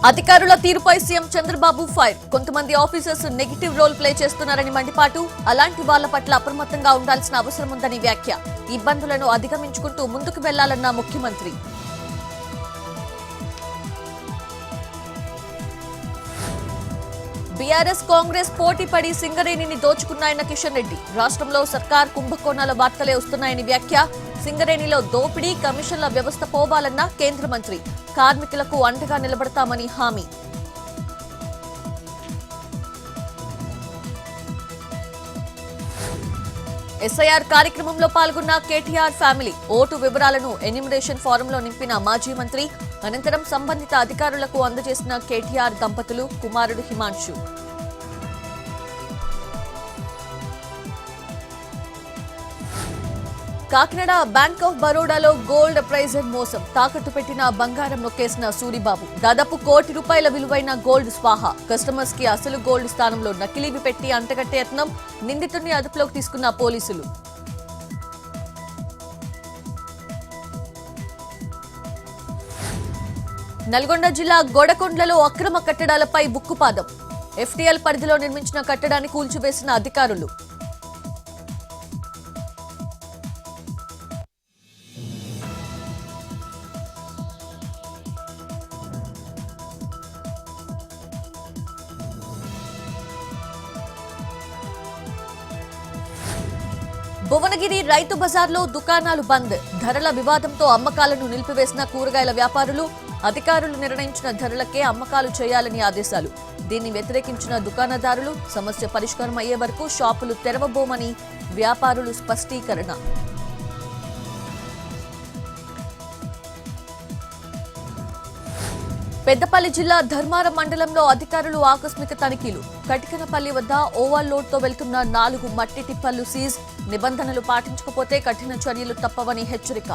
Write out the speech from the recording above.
అధికారుల తీరుపై CM Chandrababu fire. కొంతమంది ఆఫీసర్స్ నెగటివ్ రోల్ ప్లే చేస్తున్నారని మండిపాటు. అలాంటి వాళ్ల పట్ల అప్రమత్తంగా ఉండాల్సిన అవసరం ఉందని వ్యాఖ్య. ఇబ్బందులను అధిగమించుకుంటూ ముందుకు వెళ్లాలన్న ముఖ్యమంత్రి. బీఆర్ఎస్ కాంగ్రెస్ పోటీపడి సింగరేణిని దోచుకున్నాయన్న కిషన్ రెడ్డి. రాష్ట్రంలో సర్కార్ కుంభకోణాల వార్తలే వస్తున్నాయని వ్యాఖ్య. సింగరేణిలో దోపిడీ కమిషన్ల వ్యవస్థ పోవాలన్న కేంద్ర మంత్రి. కార్మికులకు అండగా నిలబడతామని హామీ. ఎస్ఐఆర్ కార్యక్రమంలో పాల్గొన్న కేటీఆర్ ఫ్యామిలీ. ఓటు వివరాలను ఎన్యూమరేషన్ ఫారంలో నింపిన మాజీ మంత్రి. అనంతరం సంబంధిత అధికారులకు అందజేసిన కేటీఆర్ దంపతులు, కుమారుడు హిమాంశు. కాకినాడ బ్యాంక్ ఆఫ్ బరోడాలో గోల్డ్ ప్రైజర్ మోసం. తాకట్టు పెట్టిన బంగారం నొక్కేసిన సూరిబాబు. దాదాపు ₹1,00,00,000 విలువైన గోల్డ్ స్వాహా. కస్టమర్స్ కి అసలు గోల్డ్ స్థానంలో నకిలీవి పెట్టి అంటగట్టే యత్నం. నిందితుడిని అదుపులోకి తీసుకున్న పోలీసులు. నల్గొండ జిల్లా గోడకొండలలో అక్రమ కట్టడాలపై బుక్కుపాదం. ఎఫ్టీఎల్ పరిధిలో నిర్మించిన కట్టడాన్ని కూల్చివేసిన అధికారులు. భువనగిరి రైతు బజార్లో దుకాణాలు బంద్. ధరల వివాదంతో అమ్మకాలను నిలిపివేసిన కూరగాయల వ్యాపారులు. అధికారులు నిర్ణయించిన ధరలకే అమ్మకాలు చేయాలని ఆదేశాలు. దీన్ని వ్యతిరేకించిన దుకాణదారులు సమస్య పరిష్కారం అయ్యే వరకు షాపులు తెరవబోమని వ్యాపారులు స్పష్టీకరణ. పెద్దపల్లి జిల్లా ధర్మారం మండలంలో అధికారులు ఆకస్మిక తనిఖీలు. కటికనపల్లి వద్ద ఓవర్ లోడ్ తో వెళ్తున్న 4 మట్టి టిప్పర్లు సీజ్. నిబంధనలు పాటించకపోతే కఠిన చర్యలు తప్పవని హెచ్చరిక.